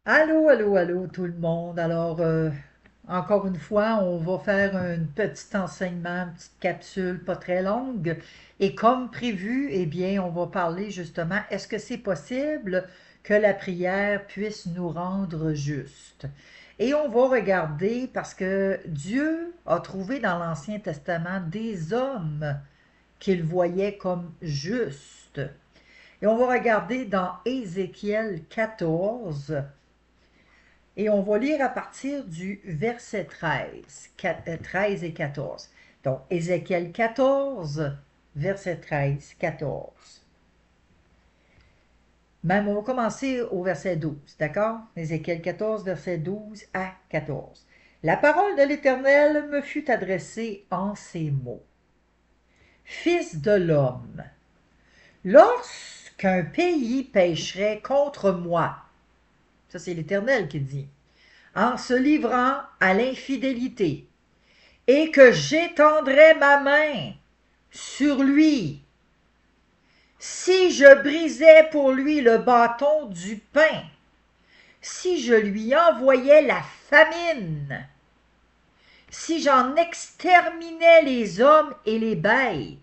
Allô, allô, allô tout le monde. Encore une fois, on va faire un petit enseignement, une petite capsule pas très longue. Et comme prévu, eh bien, on va parler justement, est-ce que c'est possible que la prière puisse nous rendre justes? Et on va regarder parce que Dieu a trouvé dans l'Ancien Testament des hommes qu'il voyait comme justes. Et on va regarder dans Ézéchiel 14. Et on va lire à partir du verset 13, 13 et 14. Donc, Ézéchiel 14, verset 13, 14. Même, on va commencer au verset 12, d'accord? Ézéchiel 14, verset 12 à 14. La parole de l'Éternel me fut adressée en ces mots. Fils de l'homme, lorsqu'un pays pécherait contre moi, ça c'est l'Éternel qui dit, en se livrant à l'infidélité, et que j'étendrai ma main sur lui, si je brisais pour lui le bâton du pain, si je lui envoyais la famine, si j'en exterminais les hommes et les bêtes,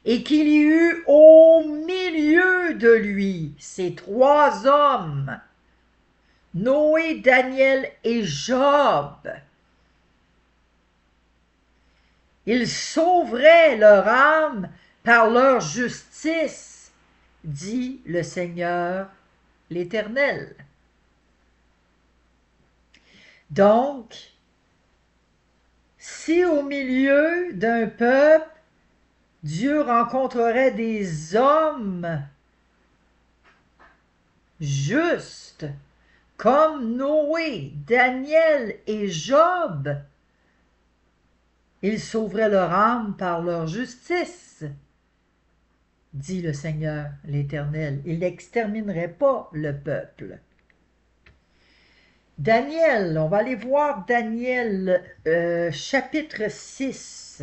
et qu'il y eut au milieu de lui ces trois hommes, Noé, Daniel et Job, ils sauveraient leur âme par leur justice, dit le Seigneur l'Éternel. Donc, si au milieu d'un peuple, Dieu rencontrerait des hommes justes, comme Noé, Daniel et Job, ils sauveraient leur âme par leur justice, dit le Seigneur l'Éternel. Il n'exterminerait pas le peuple. Daniel, on va aller voir Daniel chapitre 6.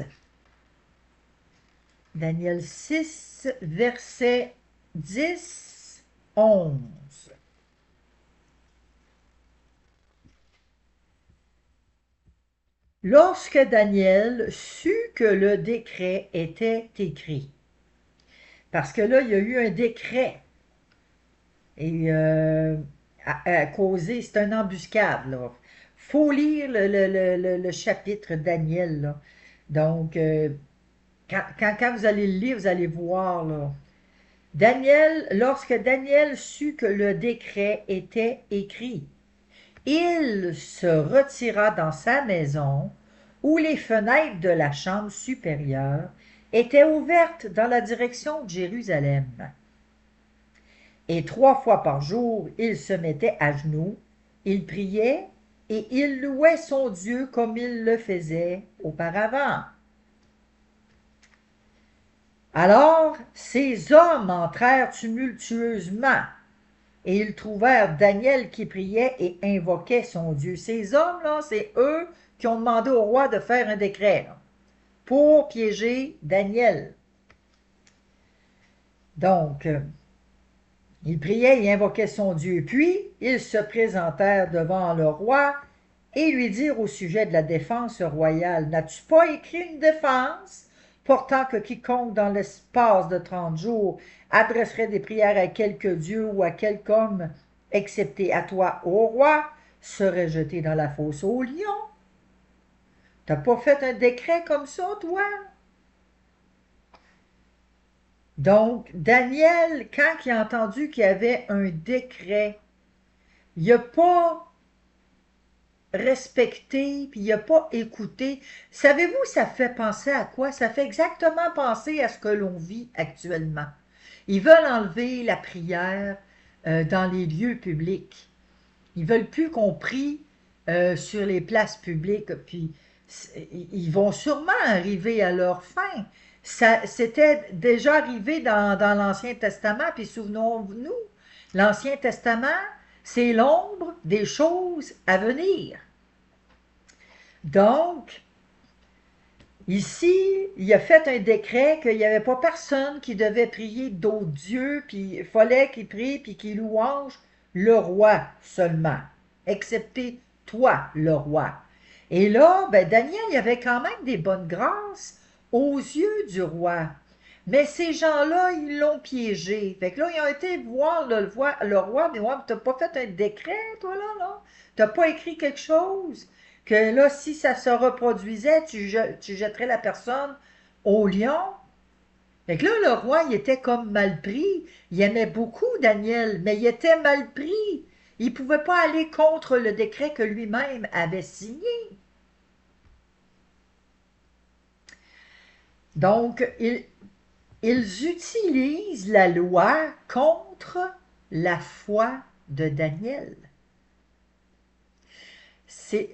Daniel 6, verset 10, 11. Lorsque Daniel sut que le décret était écrit, parce que là, il y a eu un décret, et à causer, c'est une embuscade, là. Faut lire le chapitre Daniel, là. Donc, quand vous allez le lire, vous allez voir, là. Lorsque Daniel sut que le décret était écrit, il se retira dans sa maison, où les fenêtres de la chambre supérieure étaient ouvertes dans la direction de Jérusalem. Et 3 fois par jour, il se mettait à genoux, il priait et il louait son Dieu comme il le faisait auparavant. Alors ces hommes entrèrent tumultueusement, et ils trouvèrent Daniel qui priait et invoquait son Dieu. Ces hommes-là, c'est eux qui ont demandé au roi de faire un décret là, pour piéger Daniel. Donc, il priait et invoquait son Dieu. Puis, ils se présentèrent devant le roi et lui dirent au sujet de la défense royale, n'as-tu pas écrit une défense portant que quiconque dans l'espace de 30 jours adresserait des prières à quelque dieu ou à quelque homme, excepté à toi, ô roi, serait jeté dans la fosse aux lions? T'as pas fait un décret comme ça, toi? Donc, Daniel, quand il a entendu qu'il y avait un décret, il n'a pas respecté, puis il n'a pas écouté. Savez-vous, ça fait penser à quoi? Ça fait exactement penser à ce que l'on vit actuellement. Ils veulent enlever la prière dans les lieux publics. Ils veulent plus qu'on prie sur les places publiques, puis ils vont sûrement arriver à leur fin. Ça, c'était déjà arrivé dans l'Ancien Testament, puis souvenons-nous, l'Ancien Testament, c'est l'ombre des choses à venir. Donc, ici, il a fait un décret qu'il n'y avait pas personne qui devait prier d'autres dieux, puis il fallait qu'il prie, puis qu'il louange le roi seulement, excepté toi, le roi. Et là, ben, Daniel, il avait quand même des bonnes grâces aux yeux du roi. Mais ces gens-là, ils l'ont piégé. Fait que là, ils ont été voir le roi, mais ouais, t'as pas fait un décret, toi, là, là? T'as pas écrit quelque chose? Que là, si ça se reproduisait, tu jetterais la personne au lion? Fait que là, le roi, il était comme mal pris. Il aimait beaucoup Daniel, mais il était mal pris. Il pouvait pas aller contre le décret que lui-même avait signé. Donc, ils utilisent la loi contre la foi de Daniel. C'est,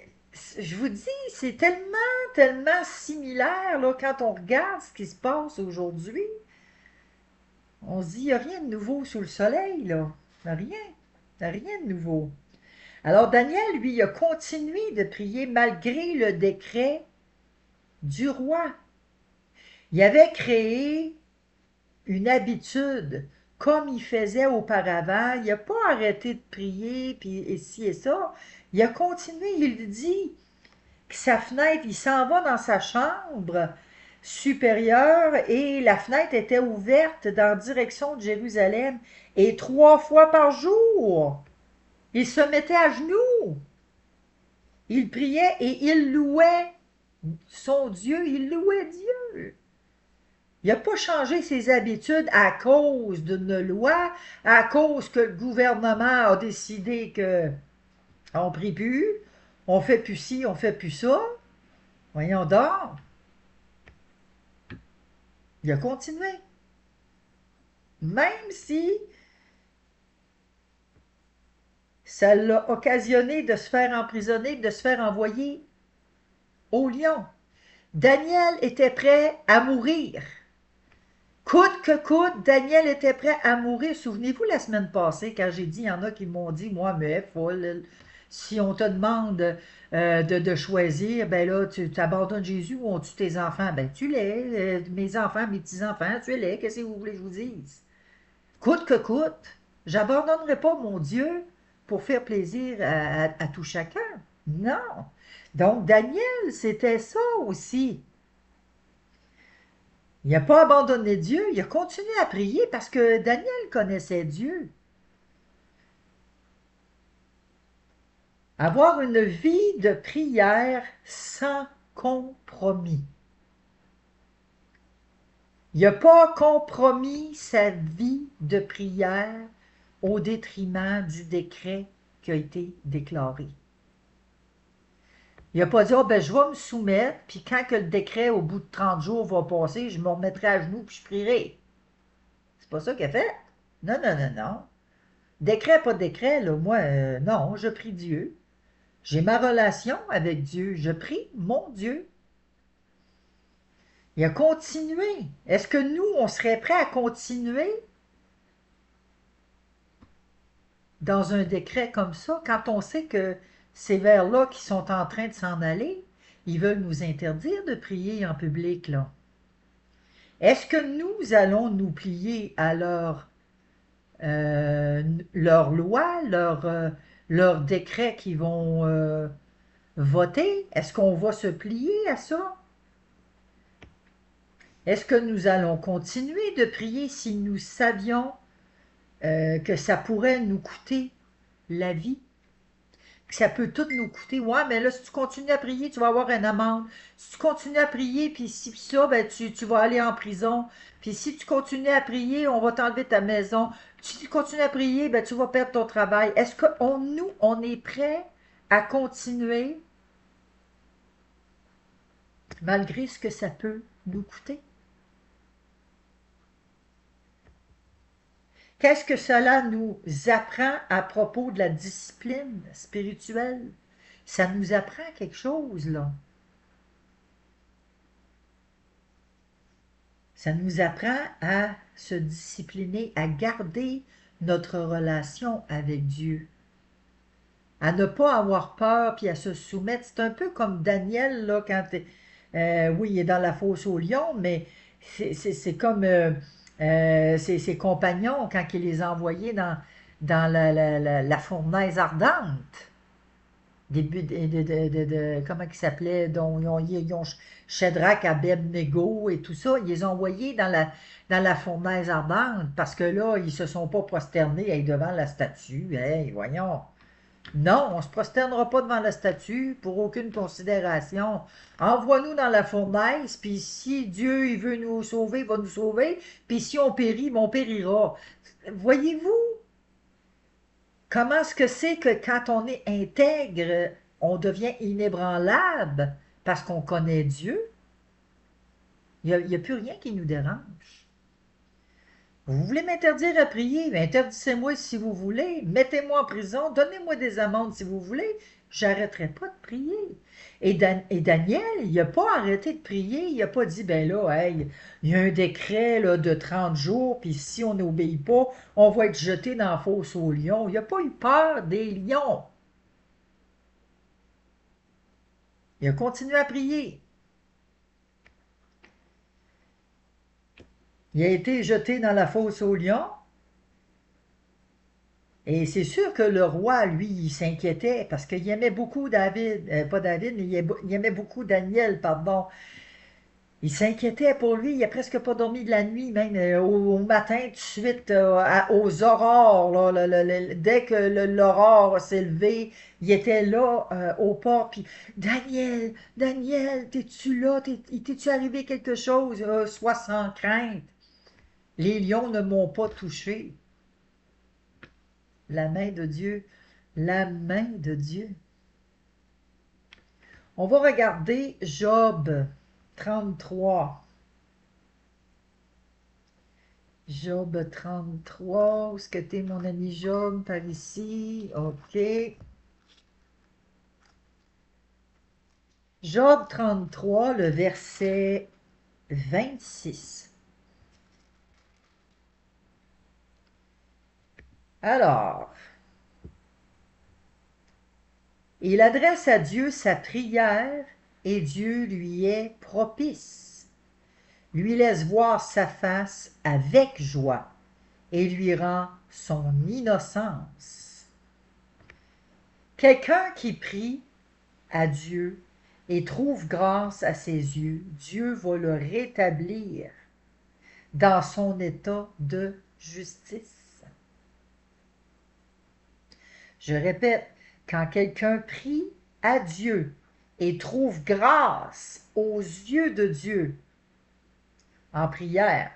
je vous dis, c'est tellement similaire là, quand on regarde ce qui se passe aujourd'hui. On se dit, il n'y a rien de nouveau sous le soleil, là. Rien. Rien de nouveau. Alors Daniel, lui, il a continué de prier malgré le décret du roi. Il avait créé une habitude comme il faisait auparavant. Il n'a pas arrêté de prier, puis et ci et ça. Il a continué, il dit que sa fenêtre, il s'en va dans sa chambre supérieure et la fenêtre était ouverte dans la direction de Jérusalem. Et 3 fois par jour, il se mettait à genoux. Il priait et il louait son Dieu, il louait Dieu. Il n'a pas changé ses habitudes à cause d'une loi, à cause que le gouvernement a décidé que on ne prie plus, on fait plus ci, on fait plus ça. Voyons donc. Il a continué. Même si ça l'a occasionné de se faire emprisonner, de se faire envoyer au lion. Daniel était prêt à mourir. Coûte que coûte, Daniel était prêt à mourir. Souvenez-vous la semaine passée, quand j'ai dit, il y en a qui m'ont dit, moi, mais si on te demande de choisir, ben là, tu abandonnes Jésus ou on tue tes enfants? Ben, tu les, mes enfants, mes petits-enfants, tu les, qu'est-ce que vous voulez que je vous dise? Coûte que coûte, j'abandonnerai pas mon Dieu pour faire plaisir à tout chacun. Non. Donc, Daniel, c'était ça aussi. Il n'a pas abandonné Dieu, il a continué à prier parce que Daniel connaissait Dieu. Avoir une vie de prière sans compromis. Il n'a pas compromis sa vie de prière au détriment du décret qui a été déclaré. Il n'a pas dit, oh, ben, je vais me soumettre, puis quand que le décret, au bout de 30 jours, va passer, je me remettrai à genoux, puis je prierai. C'est pas ça qu'il a fait. Non, non, non, non. Décret, pas décret, là, moi, non, je prie Dieu. J'ai ma relation avec Dieu. Je prie mon Dieu. Il a continué. Est-ce que nous, on serait prêt à continuer dans un décret comme ça quand on sait que ces vers-là qui sont en train de s'en aller, ils veulent nous interdire de prier en public, là? Est-ce que nous allons nous plier à leur loi, leur décret qu'ils vont voter? Est-ce qu'on va se plier à ça? Est-ce que nous allons continuer de prier si nous savions que ça pourrait nous coûter la vie? Que ça peut tout nous coûter. Ouais, mais là, si tu continues à prier, tu vas avoir une amende. Si tu continues à prier, puis si pis ça, ben, tu vas aller en prison. Puis si tu continues à prier, on va t'enlever ta maison. Si tu continues à prier, ben, tu vas perdre ton travail. Est-ce que nous, on est prêt à continuer malgré ce que ça peut nous coûter? Qu'est-ce que cela nous apprend à propos de la discipline spirituelle? Ça nous apprend quelque chose, là. Ça nous apprend à se discipliner, à garder notre relation avec Dieu, à ne pas avoir peur puis à se soumettre. C'est un peu comme Daniel, là, quand oui, il est dans la fosse au lion, mais c'est comme ses compagnons quand il les a envoyés dans la fournaise ardente. Comment il s'appelait, dont ils ont Shadrach, Abednego et tout ça, ils les ont envoyés dans la fournaise ardente parce que là, ils se sont pas prosternés devant la statue. Hey, voyons. Non, on ne se prosternera pas devant la statue pour aucune considération. Envoie-nous dans la fournaise, puis si Dieu il veut nous sauver, il va nous sauver, puis si on périt, on périra. Voyez-vous comment est-ce que c'est que quand on est intègre, on devient inébranlable parce qu'on connaît Dieu? Il n'y a plus rien qui nous dérange. Vous voulez m'interdire à prier? Interdisez-moi si vous voulez. Mettez-moi en prison. Donnez-moi des amendes si vous voulez. J'arrêterai pas de prier. Et Daniel, il n'a pas arrêté de prier. Il n'a pas dit, ben là, hey, il y a un décret là, de 30 jours, puis si on n'obéit pas, on va être jeté dans la fosse aux lions. Il n'a pas eu peur des lions. Il a continué à prier. Il a été jeté dans la fosse aux lions. Et c'est sûr que le roi, lui, il s'inquiétait parce qu'il aimait beaucoup David, pas David, mais il aimait beaucoup Daniel, pardon. Il s'inquiétait pour lui, il a presque pas dormi de la nuit, même au matin, tout de suite, aux aurores, dès que l'aurore s'est levée, il était là aux portes, puis Daniel, Daniel, t'es-tu là? T'es-tu arrivé quelque chose? Sois sans crainte. Les lions ne m'ont pas touché. La main de Dieu, la main de Dieu. On va regarder Job 33. Job 33, où est-ce que t'es mon ami Job? Par ici, ok. Job 33, le verset 26. Alors, il adresse à Dieu sa prière et Dieu lui est propice, lui laisse voir sa face avec joie et lui rend son innocence. Quelqu'un qui prie à Dieu et trouve grâce à ses yeux, Dieu va le rétablir dans son état de justice. Je répète, quand quelqu'un prie à Dieu et trouve grâce aux yeux de Dieu en prière,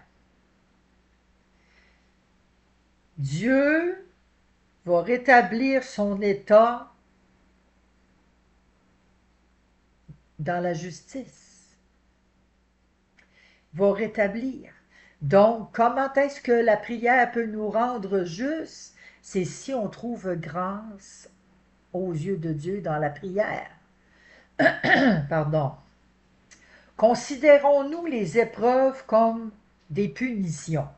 Dieu va rétablir son état dans la justice. Va rétablir. Donc, comment est-ce que la prière peut nous rendre justes? C'est si on trouve grâce aux yeux de Dieu dans la prière. Pardon. Considérons-nous les épreuves comme des punitions.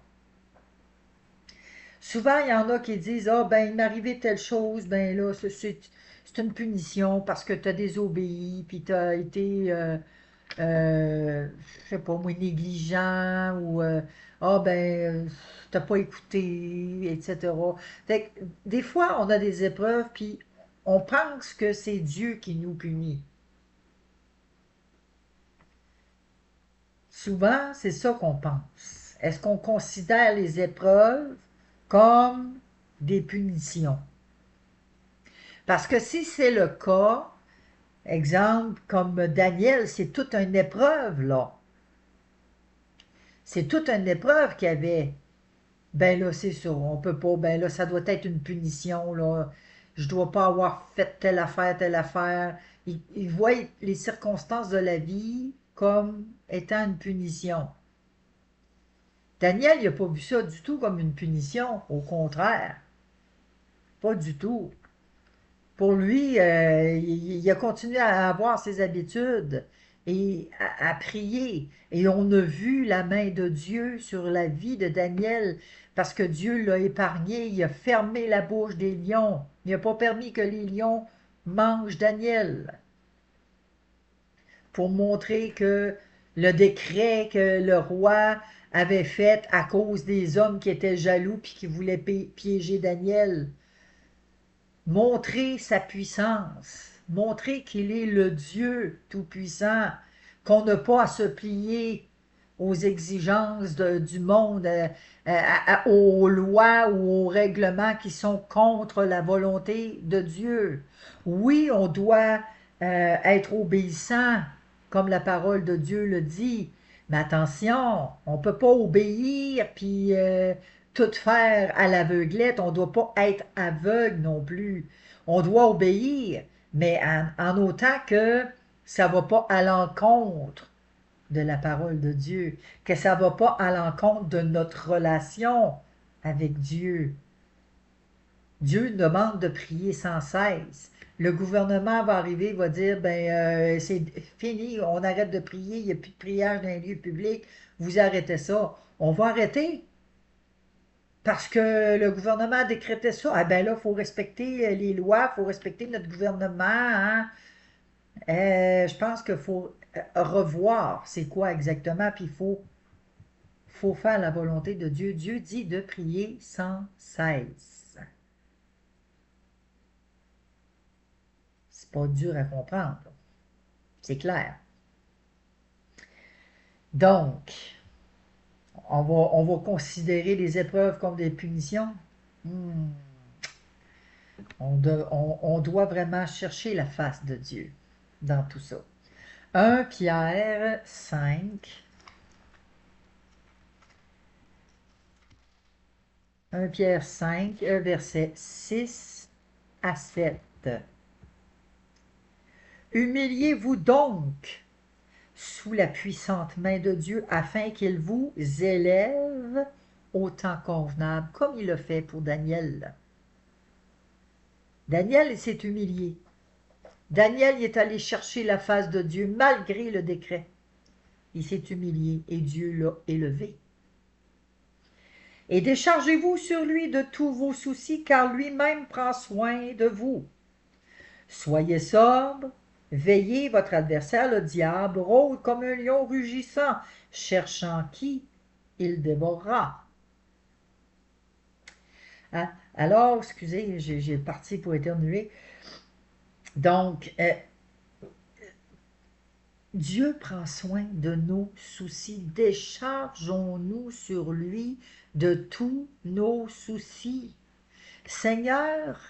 Souvent, il y en a qui disent, ah ben, il m'est arrivé telle chose, ben là, c'est une punition parce que tu as désobéi, puis tu as été, je sais pas moi, négligent, ou, ah ben, t'as pas écouté, etc. Fait que, des fois, on a des épreuves, puis on pense que c'est Dieu qui nous punit. Souvent, c'est ça qu'on pense. Est-ce qu'on considère les épreuves comme des punitions? Parce que si c'est le cas, exemple, comme Daniel, c'est toute une épreuve, là. C'est toute une épreuve qu'il y avait. Ben là, c'est ça, on peut pas, ben là, ça doit être une punition, là. Je dois pas avoir fait telle affaire, telle affaire. Il voit les circonstances de la vie comme étant une punition. Daniel, il n'a pas vu ça du tout comme une punition, au contraire. Pas du tout. Pour lui, il a continué à avoir ses habitudes et à prier. Et on a vu la main de Dieu sur la vie de Daniel parce que Dieu l'a épargné. Il a fermé la bouche des lions. Il n'a pas permis que les lions mangent Daniel pour montrer que le décret que le roi avait fait à cause des hommes qui étaient jaloux puis qui voulaient piéger Daniel. Montrer sa puissance, montrer qu'il est le Dieu tout-puissant, qu'on n'a pas à se plier aux exigences du monde, aux lois ou aux règlements qui sont contre la volonté de Dieu. Oui, on doit être obéissant, comme la parole de Dieu le dit, mais attention, on ne peut pas obéir puis tout faire à l'aveuglette. On ne doit pas être aveugle non plus. On doit obéir, mais en autant que ça ne va pas à l'encontre de la parole de Dieu, que ça ne va pas à l'encontre de notre relation avec Dieu. Dieu demande de prier sans cesse. Le gouvernement va arriver, va dire, ben c'est fini, on arrête de prier, il n'y a plus de prière dans les lieux publics, vous arrêtez ça. On va arrêter parce que le gouvernement a décrété ça. Ah ben là, il faut respecter les lois, il faut respecter notre gouvernement. Hein? Je pense qu'il faut revoir c'est quoi exactement, puis faut faire la volonté de Dieu. Dieu dit de prier sans cesse. C'est pas dur à comprendre. C'est clair. Donc, on va considérer les épreuves comme des punitions. Hmm. On doit vraiment chercher la face de Dieu dans tout ça. 1 Pierre 5. 1 Pierre 5, versets 6 à 7. Humiliez-vous donc sous la puissante main de Dieu afin qu'il vous élève au temps convenable, comme il l'a fait pour Daniel. Daniel s'est humilié. Daniel est allé chercher la face de Dieu malgré le décret. Il s'est humilié et Dieu l'a élevé. Et déchargez-vous sur lui de tous vos soucis, car lui-même prend soin de vous. Soyez sobre, veillez, votre adversaire, le diable, rôde comme un lion rugissant, cherchant qui il dévorera. Hein? Alors, excusez, j'ai parti pour éternuer. Donc, Dieu prend soin de nos soucis. Déchargeons-nous sur lui de tous nos soucis. Seigneur,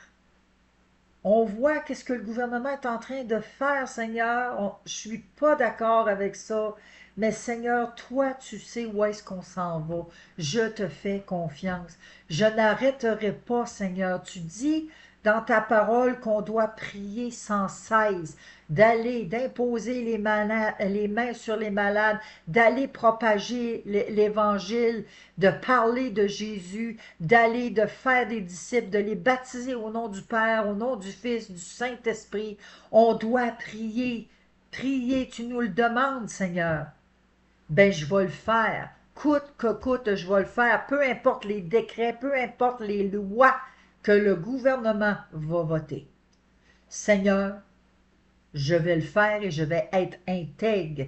on voit qu'est-ce que le gouvernement est en train de faire, Seigneur. Je suis pas d'accord avec ça. Mais Seigneur, toi, tu sais où est-ce qu'on s'en va. Je te fais confiance. Je n'arrêterai pas, Seigneur. Tu dis dans ta parole qu'on doit prier sans cesse, d'aller, d'imposer les mains sur les malades, d'aller propager l'Évangile, de parler de Jésus, d'aller, de faire des disciples, de les baptiser au nom du Père, au nom du Fils, du Saint-Esprit. On doit prier. Prier, tu nous le demandes, Seigneur. Ben, je vais le faire. Coûte que coûte, je vais le faire. Peu importe les décrets, peu importe les lois que le gouvernement va voter. Seigneur, je vais le faire et je vais être intègre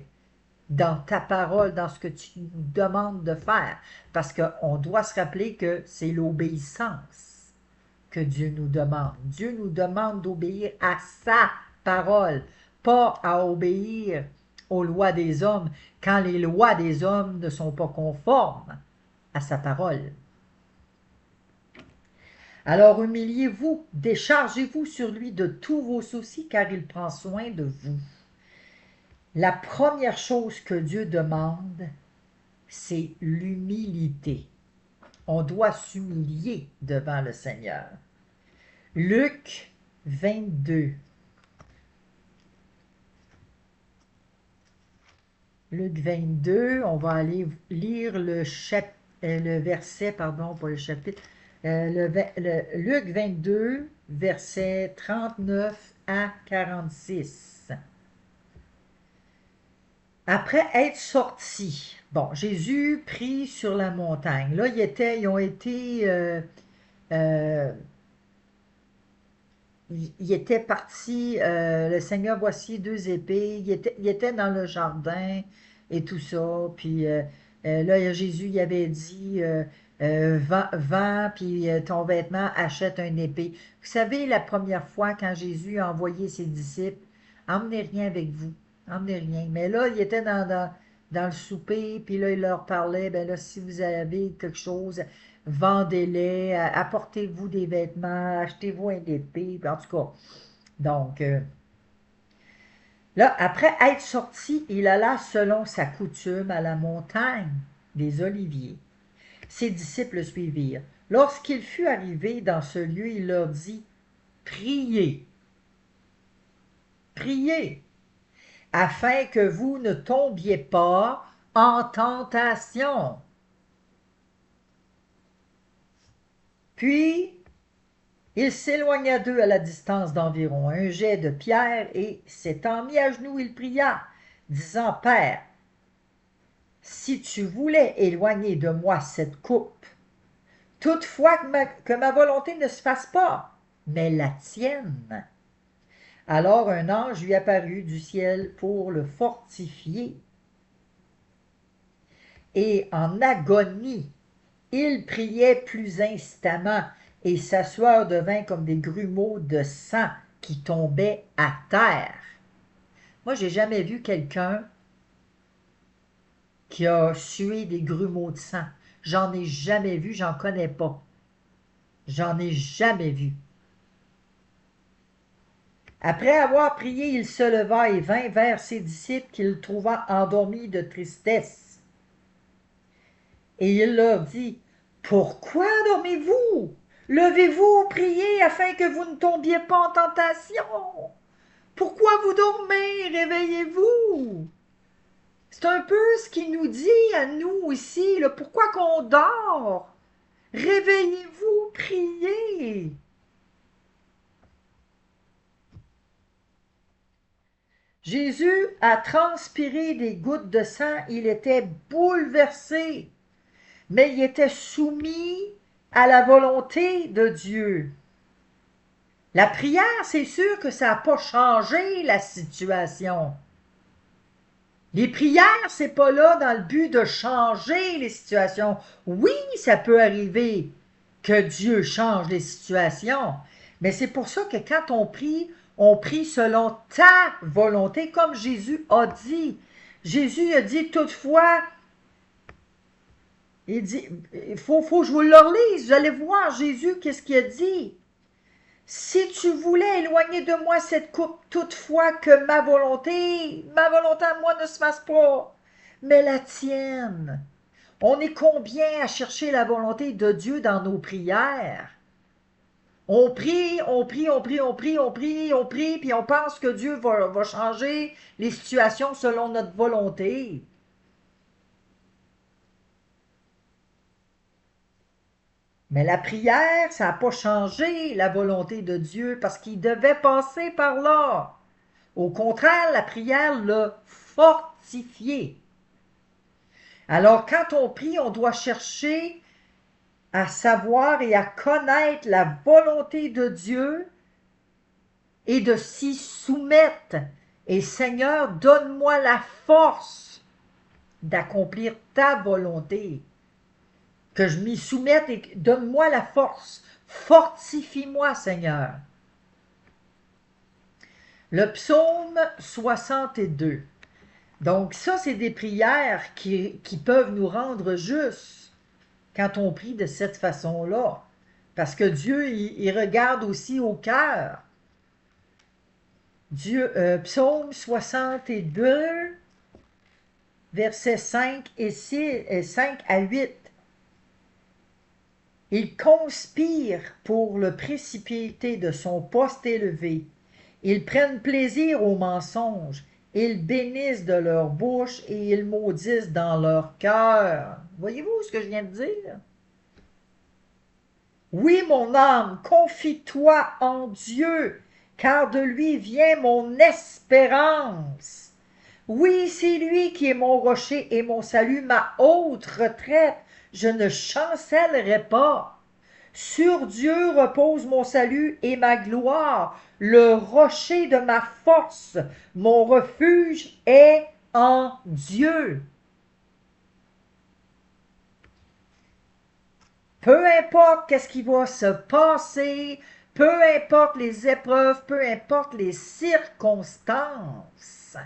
dans ta parole, dans ce que tu nous demandes de faire. Parce qu'on doit se rappeler que c'est l'obéissance que Dieu nous demande. Dieu nous demande d'obéir à sa parole, pas à obéir aux lois des hommes, quand les lois des hommes ne sont pas conformes à sa parole. Alors humiliez-vous, déchargez-vous sur lui de tous vos soucis, car il prend soin de vous. La première chose que Dieu demande, c'est l'humilité. On doit s'humilier devant le Seigneur. Luc 22. Luc 22, on va aller lire le verset, pardon, pas le chapitre, Luc 22, verset 39 à 46. Après être sortis, bon, Jésus prit sur la montagne. Là, ils ont été, il était parti, le Seigneur, voici deux épées, il était dans le jardin et tout ça, puis Là, Jésus il avait dit, vends, puis ton vêtement, achète un épée. Vous savez, la première fois, quand Jésus a envoyé ses disciples, emmenez rien avec vous, emmenez rien. Mais là, il était dans le souper, puis là, il leur parlait, ben là, si vous avez quelque chose, vendez-les, apportez-vous des vêtements, achetez-vous un épée, en tout cas. Donc, là, après être sorti, il alla selon sa coutume à la montagne des Oliviers. Ses disciples le suivirent. Lorsqu'il fut arrivé dans ce lieu, il leur dit, priez, priez, afin que vous ne tombiez pas en tentation. Puis, il s'éloigna d'eux à la distance d'environ un jet de pierre et, s'étant mis à genoux, il pria, disant, Père, si tu voulais éloigner de moi cette coupe, toutefois que ma volonté ne se fasse pas, mais la tienne. Alors un ange lui apparut du ciel pour le fortifier. Et en agonie, il priait plus instamment, et sa sueur devint comme des grumeaux de sang qui tombaient à terre. Moi, j'ai jamais vu quelqu'un qui a sué des grumeaux de sang. J'en ai jamais vu, j'en connais pas. J'en ai jamais vu. Après avoir prié, il se leva et vint vers ses disciples qu'il trouva endormis de tristesse. Et il leur dit, pourquoi dormez-vous? Levez-vous, priez afin que vous ne tombiez pas en tentation. Pourquoi vous dormez? Réveillez-vous. C'est un peu ce qu'il nous dit à nous ici, là. Pourquoi qu'on dort? Réveillez-vous, priez. Jésus a transpiré des gouttes de sang, il était bouleversé, mais il était soumis à la volonté de Dieu. La prière, c'est sûr que ça n'a pas changé la situation. Les prières, c'est pas là dans le but de changer les situations. Oui, ça peut arriver que Dieu change les situations, mais c'est pour ça que quand on prie selon ta volonté, comme Jésus a dit. Jésus a dit toutefois, il dit, il faut que je vous le relise, vous allez voir Jésus, qu'est-ce qu'il a dit. Si tu voulais éloigner de moi cette coupe, toutefois que ma volonté à moi ne se fasse pas, mais la tienne. On est combien à chercher la volonté de Dieu dans nos prières? On prie, on prie, on prie, on prie, on prie, on prie, puis on pense que Dieu va changer les situations selon notre volonté. Mais la prière, ça n'a pas changé la volonté de Dieu parce qu'il devait passer par là. Au contraire, la prière l'a fortifié. Alors, quand on prie, on doit chercher à savoir et à connaître la volonté de Dieu et de s'y soumettre. Et Seigneur, donne-moi la force d'accomplir ta volonté. Que je m'y soumette et donne-moi la force. Fortifie-moi, Seigneur. Le psaume 62. Donc ça, c'est des prières qui peuvent nous rendre justes quand on prie de cette façon-là. Parce que Dieu, il regarde aussi au cœur. Psaume 62, versets 5 et 5 à 8. Ils conspirent pour le précipiter de son poste élevé. Ils prennent plaisir au mensonge. Ils bénissent de leur bouche et ils maudissent dans leur cœur. Voyez-vous ce que je viens de dire? Oui, mon âme, confie-toi en Dieu, car de lui vient mon espérance. Oui, c'est lui qui est mon rocher et mon salut, ma haute retraite. Je ne chancellerai pas. Sur Dieu repose mon salut et ma gloire, le rocher de ma force. Mon refuge est en Dieu. Peu importe qu'est-ce qui va se passer, peu importe les épreuves, peu importe les circonstances,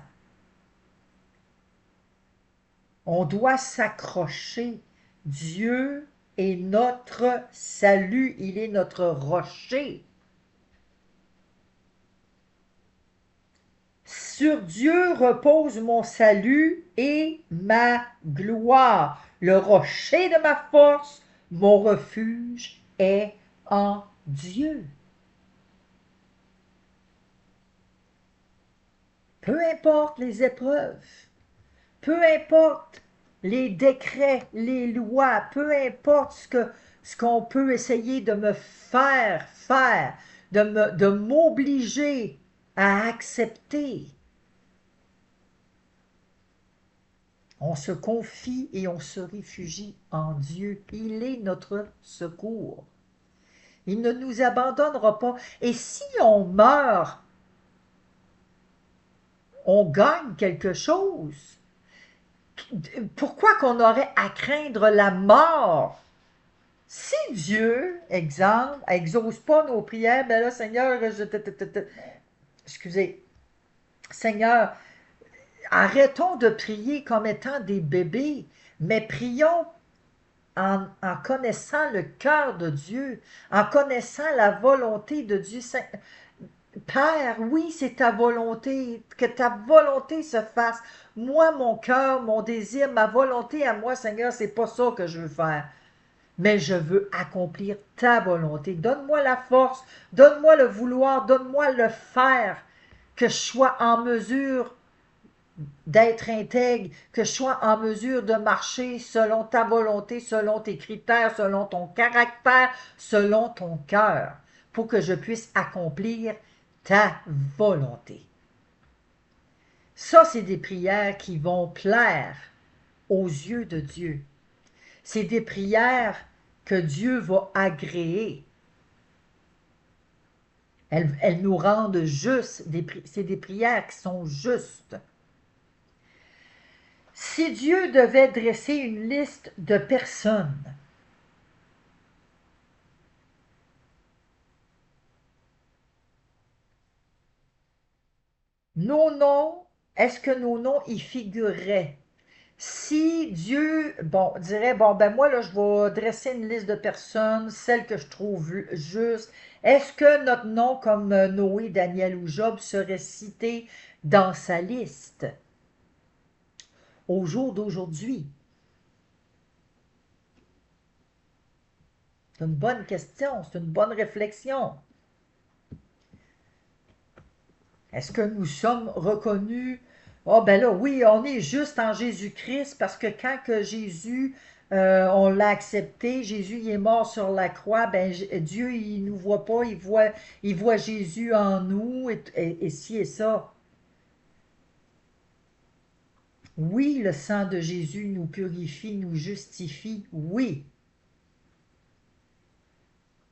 on doit s'accrocher. Dieu est notre salut, il est notre rocher. Sur Dieu repose mon salut et ma gloire. Le rocher de ma force, mon refuge est en Dieu. Peu importe les épreuves, peu importe les décrets, les lois, peu importe ce qu'on peut essayer de me faire, de m'obliger à accepter. On se confie et on se réfugie en Dieu. Il est notre secours. Il ne nous abandonnera pas. Et si on meurt, on gagne quelque chose. Pourquoi qu'on aurait à craindre la mort? Si Dieu, exemple, exauce pas nos prières, ben là, Seigneur, excusez, Seigneur, arrêtons de prier comme étant des bébés, mais prions en connaissant le cœur de Dieu, en connaissant la volonté de Dieu. Père, oui, c'est ta volonté, que ta volonté se fasse. Moi, mon cœur, mon désir, ma volonté à moi, Seigneur, c'est pas ça que je veux faire. Mais je veux accomplir ta volonté. Donne-moi la force, donne-moi le vouloir, donne-moi le faire, que je sois en mesure d'être intègre, que je sois en mesure de marcher selon ta volonté, selon tes critères, selon ton caractère, selon ton cœur, pour que je puisse accomplir ta volonté. Ça, c'est des prières qui vont plaire aux yeux de Dieu. C'est des prières que Dieu va agréer. Elles nous rendent justes. C'est des prières qui sont justes. Si Dieu devait dresser une liste de personnes, nos noms, est-ce que nos noms y figureraient? Si Dieu, bon, dirait, bon, ben moi, là, je vais dresser une liste de personnes, celles que je trouve justes, est-ce que notre nom, comme Noé, Daniel ou Job, serait cité dans sa liste au jour d'aujourd'hui? C'est une bonne question, c'est une bonne réflexion. Est-ce que nous sommes reconnus? Oh ben là, oui, on est juste en Jésus-Christ parce que quand que Jésus, on l'a accepté, Jésus il est mort sur la croix, ben Dieu il nous voit pas, il voit Jésus en nous et ci et ça. Oui, le sang de Jésus nous purifie, nous justifie, oui.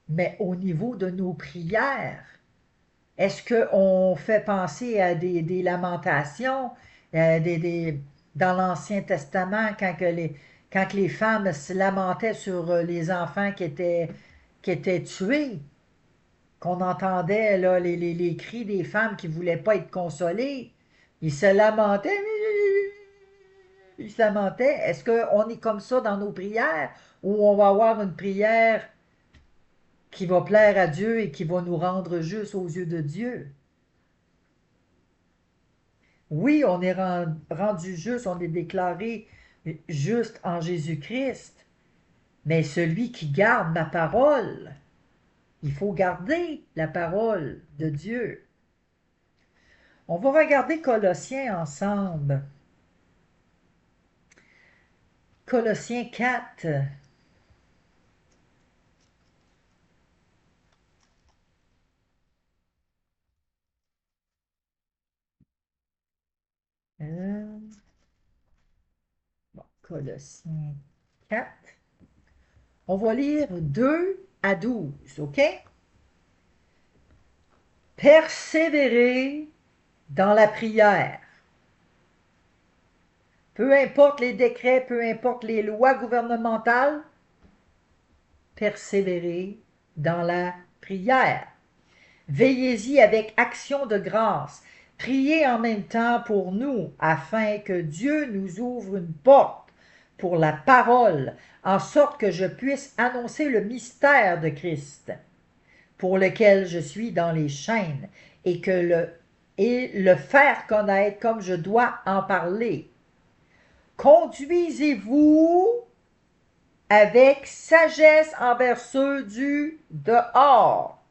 Mais au niveau de nos prières, est-ce qu'on fait penser à des lamentations dans l'Ancien Testament quand que les femmes se lamentaient sur les enfants qui étaient tués, qu'on entendait là, les cris des femmes qui ne voulaient pas être consolées, ils se lamentaient, ils se lamentaient. Est-ce qu'on est comme ça dans nos prières ou on va avoir une prière qui va plaire à Dieu et qui va nous rendre justes aux yeux de Dieu? Oui, on est rendu juste, on est déclaré juste en Jésus-Christ, mais celui qui garde ma parole, il faut garder la parole de Dieu. On va regarder Colossiens ensemble. Colossiens 4. Euh, bon, Colossiens 4. On va lire 2 à 12, OK? Persévérer dans la prière. Peu importe les décrets, peu importe les lois gouvernementales, persévérer dans la prière. Veillez-y avec action de grâce. Priez en même temps pour nous, afin que Dieu nous ouvre une porte pour la parole, en sorte que je puisse annoncer le mystère de Christ, pour lequel je suis dans les chaînes, et le faire connaître comme je dois en parler. Conduisez-vous avec sagesse envers ceux du dehors,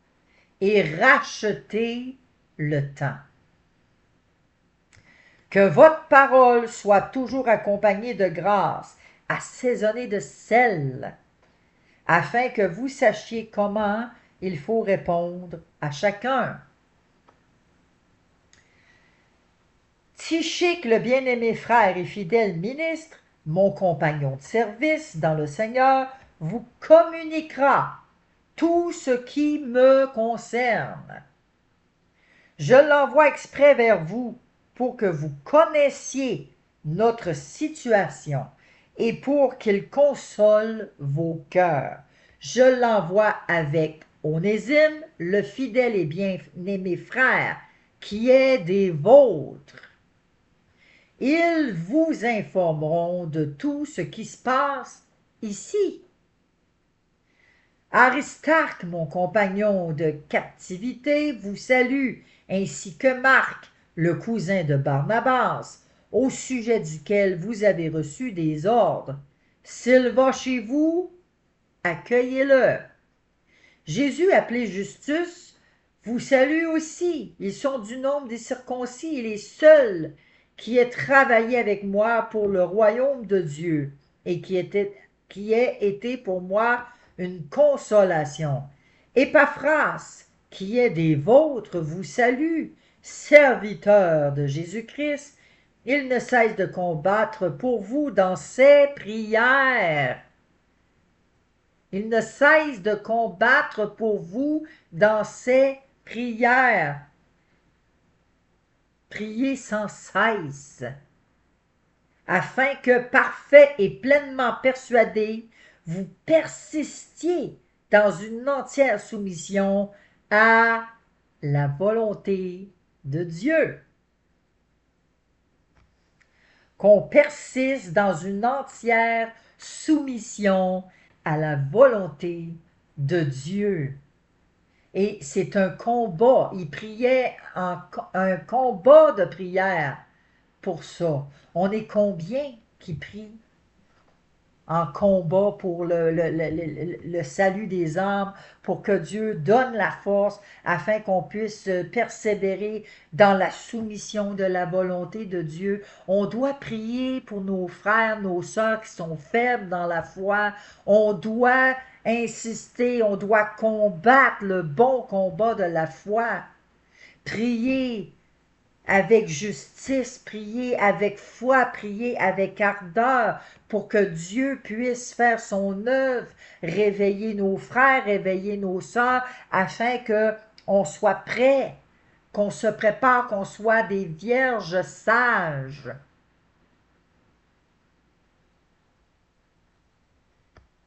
et rachetez le temps. Que votre parole soit toujours accompagnée de grâce, assaisonnée de sel, afin que vous sachiez comment il faut répondre à chacun. Tychique, le bien-aimé frère et fidèle ministre, mon compagnon de service dans le Seigneur, vous communiquera tout ce qui me concerne. Je l'envoie exprès vers vous pour que vous connaissiez notre situation et pour qu'il console vos cœurs. Je l'envoie avec Onésime, le fidèle et bien-aimé frère, qui est des vôtres. Ils vous informeront de tout ce qui se passe ici. Aristarque, mon compagnon de captivité, vous salue, ainsi que Marc, le cousin de Barnabas, au sujet duquel vous avez reçu des ordres. S'il va chez vous, accueillez-le. Jésus, appelé Justus, vous salue aussi. Ils sont du nombre des circoncis et les seuls qui aient travaillé avec moi pour le royaume de Dieu et qui ait été pour moi une consolation. Épaphras, qui est des vôtres, vous salue, serviteur de Jésus-Christ. Il ne cesse de combattre pour vous dans ses prières. Il ne cesse de combattre pour vous dans ses prières. Priez sans cesse, afin que, parfait et pleinement persuadé, vous persistiez dans une entière soumission à la volonté de Dieu. Qu'on persiste dans une entière soumission à la volonté de Dieu. Et c'est un combat. Il priait un combat de prière pour ça. On est combien qui prient en combat pour le salut des âmes, pour que Dieu donne la force afin qu'on puisse persévérer dans la soumission de la volonté de Dieu. On doit prier pour nos frères, nos sœurs qui sont faibles dans la foi. On doit insister, on doit combattre le bon combat de la foi. Prier avec justice, prier avec foi, prier avec ardeur pour que Dieu puisse faire son œuvre, réveiller nos frères, réveiller nos sœurs, afin qu'on soit prêts, qu'on se prépare, qu'on soit des vierges sages.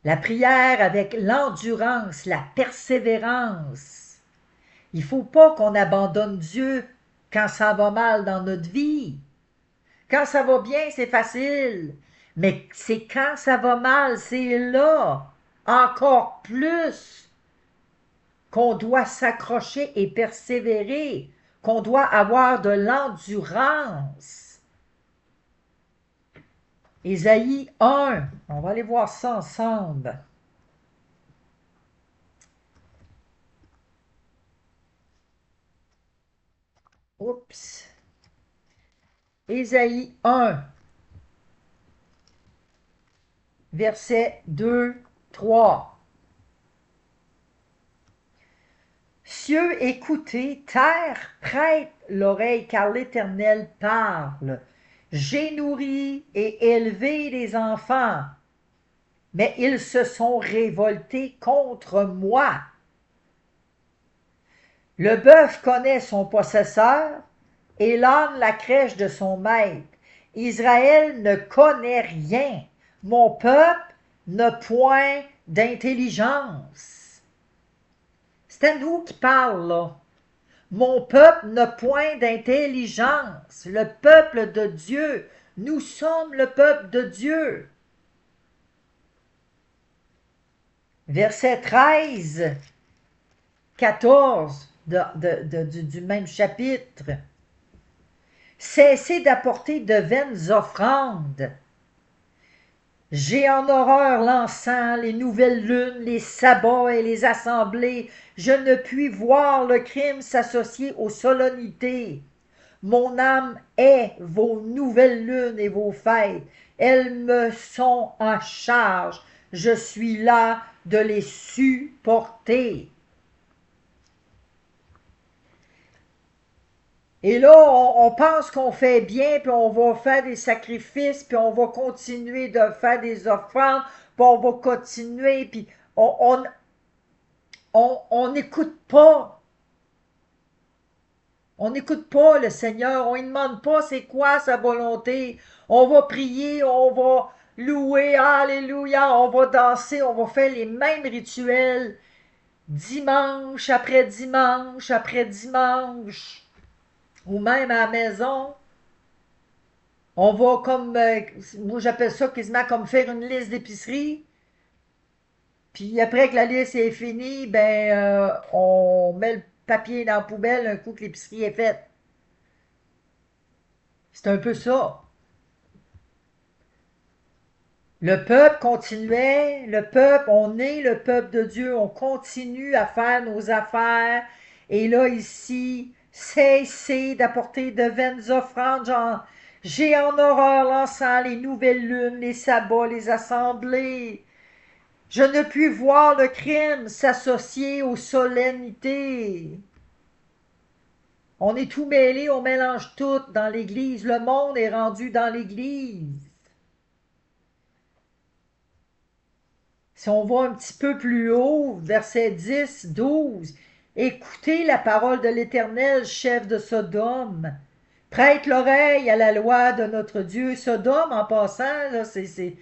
La prière avec l'endurance, la persévérance. Il ne faut pas qu'on abandonne Dieu quand ça va mal dans notre vie. Quand ça va bien, c'est facile. Mais c'est quand ça va mal, c'est là, encore plus, qu'on doit s'accrocher et persévérer, qu'on doit avoir de l'endurance. Ésaïe 1, on va aller voir ça ensemble. Oups. Ésaïe 1, versets 2, 3. Cieux, écoutez, terre, prête l'oreille, car l'Éternel parle. J'ai nourri et élevé les enfants, mais ils se sont révoltés contre moi. Le bœuf connaît son possesseur, et l'âne la crèche de son maître. Israël ne connaît rien. Mon peuple n'a point d'intelligence. C'est à nous qui parle, là. Mon peuple n'a point d'intelligence. Le peuple de Dieu. Nous sommes le peuple de Dieu. Verset 13, 14 du même chapitre. Cessez d'apporter de vaines offrandes. J'ai en horreur l'encens, les nouvelles lunes, les sabbats et les assemblées. Je ne puis voir le crime s'associer aux solennités. Mon âme hait vos nouvelles lunes et vos fêtes. Elles me sont en charge. Je suis là de les supporter. Et là, on pense qu'on fait bien, puis on va faire des sacrifices, puis on va continuer de faire des offrandes, puis on va continuer, puis on n'écoute pas. On n'écoute pas le Seigneur, on ne demande pas c'est quoi sa volonté. On va prier, on va louer, alléluia, on va danser, on va faire les mêmes rituels dimanche après dimanche après dimanche, ou même à la maison. On va comme, moi j'appelle ça quasiment comme faire une liste d'épicerie. Puis après que la liste est finie, on met le papier dans la poubelle un coup que l'épicerie est faite. C'est un peu ça. Le peuple continuait, on est le peuple de Dieu, on continue à faire nos affaires. Et là, ici, cessez d'apporter de vaines offrandes, genre, j'ai en horreur l'encens, les nouvelles lunes, les sabbats, les assemblées. Je ne puis voir le crime s'associer aux solennités. On est tout mêlé, on mélange tout dans l'Église. Le monde est rendu dans l'Église. Si on va un petit peu plus haut, versets 10, 12, écoutez la parole de l'Éternel, chef de Sodome. Prête l'oreille à la loi de notre Dieu. Sodome, en passant, là, c'est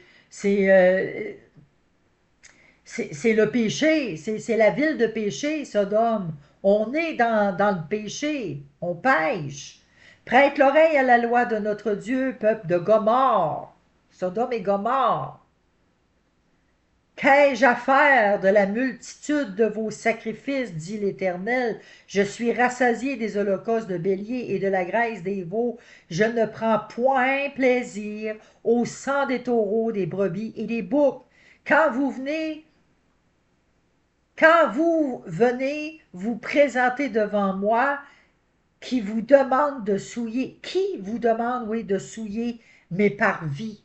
le péché, c'est la ville de péché, Sodome. On est dans le péché, on pêche. Prête l'oreille à la loi de notre Dieu, peuple de Gomorrhe. Sodome et Gomorrhe. Qu'ai-je à faire de la multitude de vos sacrifices, dit l'Éternel? Je suis rassasié des holocaustes de béliers et de la graisse des veaux. Je ne prends point plaisir au sang des taureaux, des brebis et des boucs. Quand vous venez vous présenter devant moi, qui vous demande de souiller mes parvis.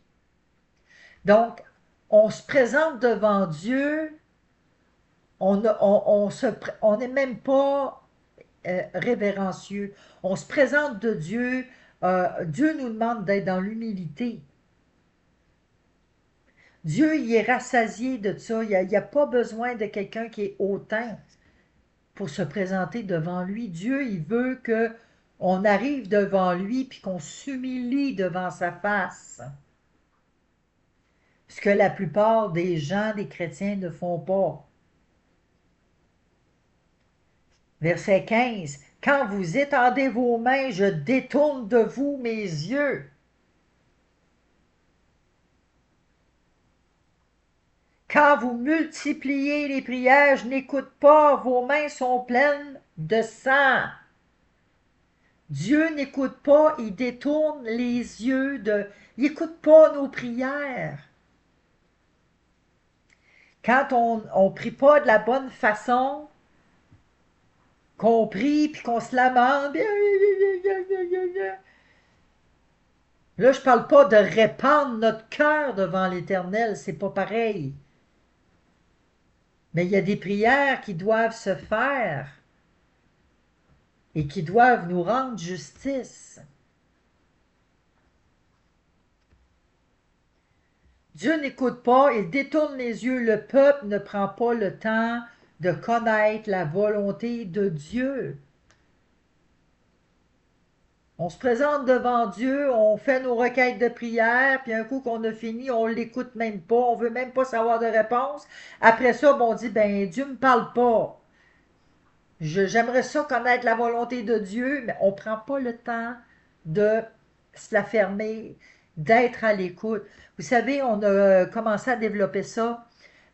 Donc, on se présente devant Dieu, on n'est même pas révérencieux. On se présente de Dieu, Dieu nous demande d'être dans l'humilité. Dieu, il est rassasié de ça. Il n'y a pas besoin de quelqu'un qui est hautain pour se présenter devant lui. Dieu, il veut qu'on arrive devant lui puis qu'on s'humilie devant sa face. Ce que la plupart des gens, des chrétiens, ne font pas. Verset 15. Quand vous étendez vos mains, je détourne de vous mes yeux. Quand vous multipliez les prières, je n'écoute pas, vos mains sont pleines de sang. Dieu n'écoute pas, il détourne les yeux il n'écoute pas nos prières. Quand on prie pas de la bonne façon, qu'on prie puis qu'on se lamente, là je parle pas de répandre notre cœur devant l'Éternel, c'est pas pareil. Mais il y a des prières qui doivent se faire et qui doivent nous rendre justice. Dieu n'écoute pas, il détourne les yeux, le peuple ne prend pas le temps de connaître la volonté de Dieu. On se présente devant Dieu, on fait nos requêtes de prière, puis un coup qu'on a fini, on l'écoute même pas, on veut même pas savoir de réponse. Après ça, ben, on dit, ben Dieu me parle pas. J'aimerais ça connaître la volonté de Dieu, mais on prend pas le temps de se la fermer, d'être à l'écoute. Vous savez, on a commencé à développer ça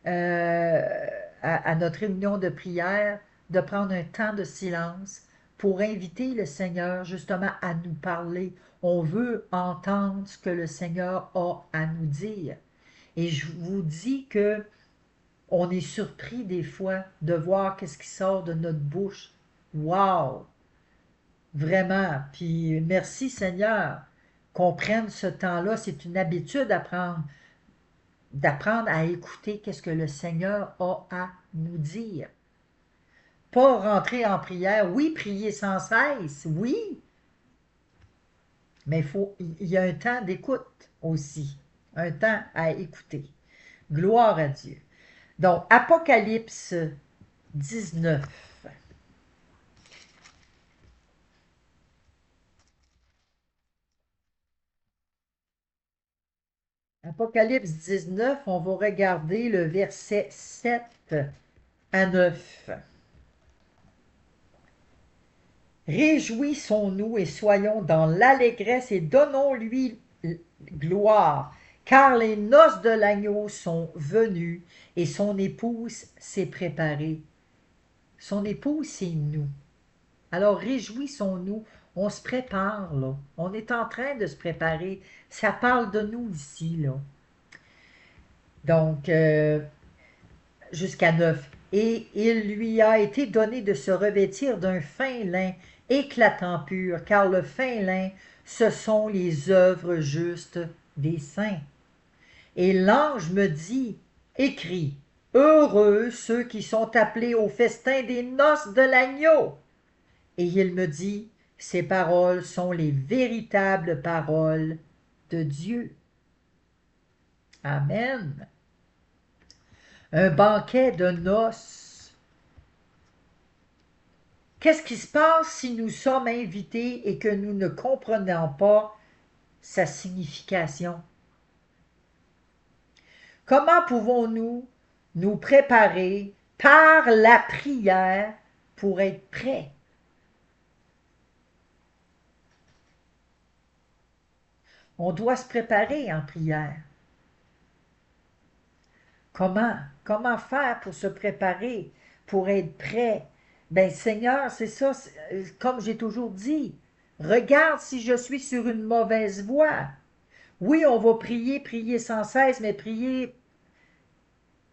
à notre réunion de prière, de prendre un temps de silence pour inviter le Seigneur justement à nous parler. On veut entendre ce que le Seigneur a à nous dire. Et je vous dis que on est surpris des fois de voir qu'est-ce qui sort de notre bouche. Wow! Vraiment. Puis merci Seigneur qu'on prenne ce temps-là. C'est une habitude à prendre, d'apprendre à écouter qu'est-ce que le Seigneur a à nous dire. Pas rentrer en prière. Oui, prier sans cesse. Oui, mais il y a un temps d'écoute aussi. Un temps à écouter. Gloire à Dieu. Donc, Apocalypse 19. Apocalypse 19, on va regarder le verset 7 à 9. Réjouissons-nous et soyons dans l'allégresse et donnons-lui gloire, car les noces de l'agneau sont venues et son épouse s'est préparée. Son épouse, c'est nous. Alors réjouissons-nous, on se prépare, là. On est en train de se préparer. Ça parle de nous ici, là. Donc, jusqu'à 9. Et il lui a été donné de se revêtir d'un fin lin éclatant pur, car le fin lin, ce sont les œuvres justes des saints. Et l'ange me dit, écrit, heureux ceux qui sont appelés au festin des noces de l'agneau. Et il me dit, ces paroles sont les véritables paroles de Dieu. Amen. Un banquet de noces. Qu'est-ce qui se passe si nous sommes invités et que nous ne comprenons pas sa signification? Comment pouvons-nous nous préparer par la prière pour être prêts? On doit se préparer en prière. Comment? Comment faire pour se préparer, pour être prêt? Ben Seigneur, c'est ça, comme j'ai toujours dit, regarde si je suis sur une mauvaise voie. Oui, on va prier, prier sans cesse, mais prier,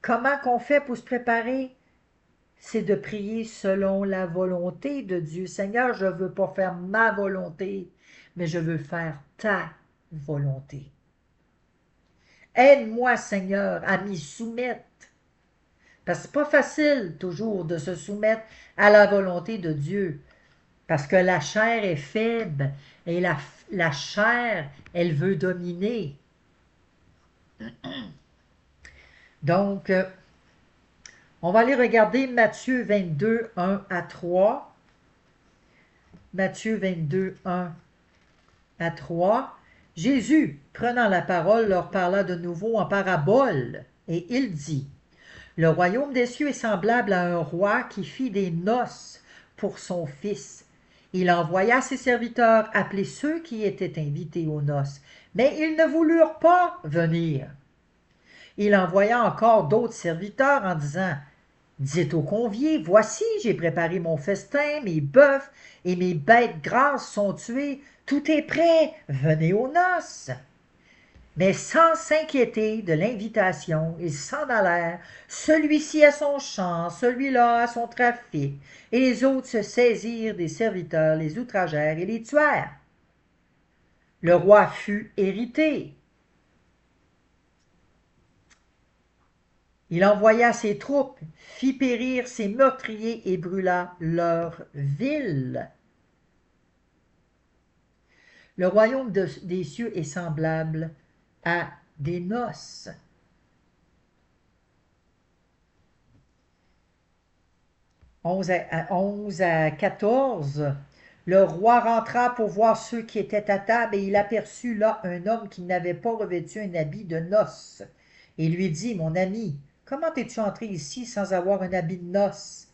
comment qu'on fait pour se préparer? C'est de prier selon la volonté de Dieu. Seigneur, je ne veux pas faire ma volonté, mais je veux faire ta volonté. Aide-moi, Seigneur, à m'y soumettre. Parce que c'est pas facile toujours de se soumettre à la volonté de Dieu. Parce que la chair est faible et la chair, elle veut dominer. Donc, on va aller regarder Matthieu 22, 1 à 3. Matthieu 22, 1 à 3. Jésus, prenant la parole, leur parla de nouveau en parabole, et il dit, le royaume des cieux est semblable à un roi qui fit des noces pour son fils. Il envoya ses serviteurs appeler ceux qui étaient invités aux noces, mais ils ne voulurent pas venir. Il envoya encore d'autres serviteurs en disant, dites aux conviés, voici, j'ai préparé mon festin, mes bœufs et mes bêtes grasses sont tuées, tout est prêt, venez aux noces. Mais sans s'inquiéter de l'invitation, ils s'en allèrent, celui-ci à son champ, celui-là à son trafic, et les autres se saisirent des serviteurs, les outragèrent et les tuèrent. Le roi fut irrité. Il envoya ses troupes, fit périr ses meurtriers et brûla leur ville. Le royaume des cieux est semblable à des noces. 11 à 14. Le roi rentra pour voir ceux qui étaient à table, et il aperçut là un homme qui n'avait pas revêtu un habit de noces. Et lui dit, mon ami, comment es-tu entré ici sans avoir un habit de noces?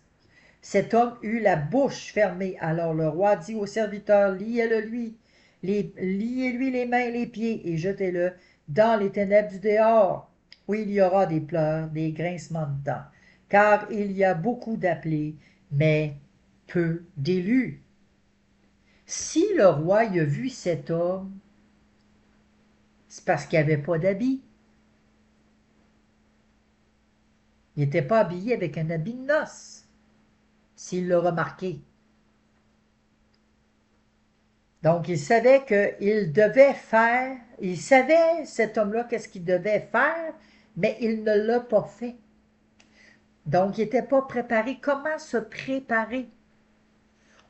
Cet homme eut la bouche fermée. Alors le roi dit au serviteur, liez-le-lui, liez-lui les mains et les pieds, et jetez-le dans les ténèbres du dehors, où il y aura des pleurs, des grincements de dents, car il y a beaucoup d'appelés, mais peu d'élus. Si le roi y a vu cet homme, c'est parce qu'il n'y avait pas d'habit. Il n'était pas habillé avec un habit de noces, s'il l'a remarqué. Donc, il savait qu'il devait faire, il savait, cet homme-là, qu'est-ce qu'il devait faire, mais il ne l'a pas fait. Donc, il n'était pas préparé. Comment se préparer?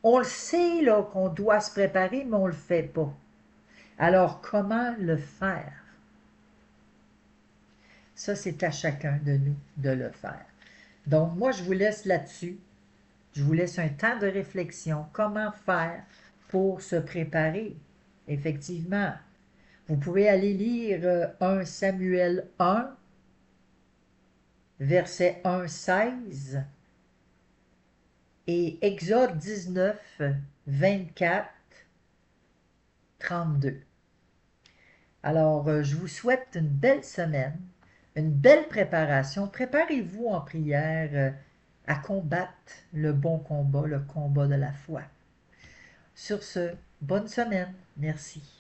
On le sait, là, qu'on doit se préparer, mais on ne le fait pas. Alors, comment le faire? Ça, c'est à chacun de nous de le faire. Donc, moi, je vous laisse là-dessus. Je vous laisse un temps de réflexion. Comment faire pour se préparer? Effectivement, vous pouvez aller lire 1 Samuel 1, verset 1-16 et Exode 19, 24, 32. Alors, je vous souhaite une belle semaine, une belle préparation. Préparez-vous en prière à combattre le bon combat, le combat de la foi. Sur ce, bonne semaine. Merci.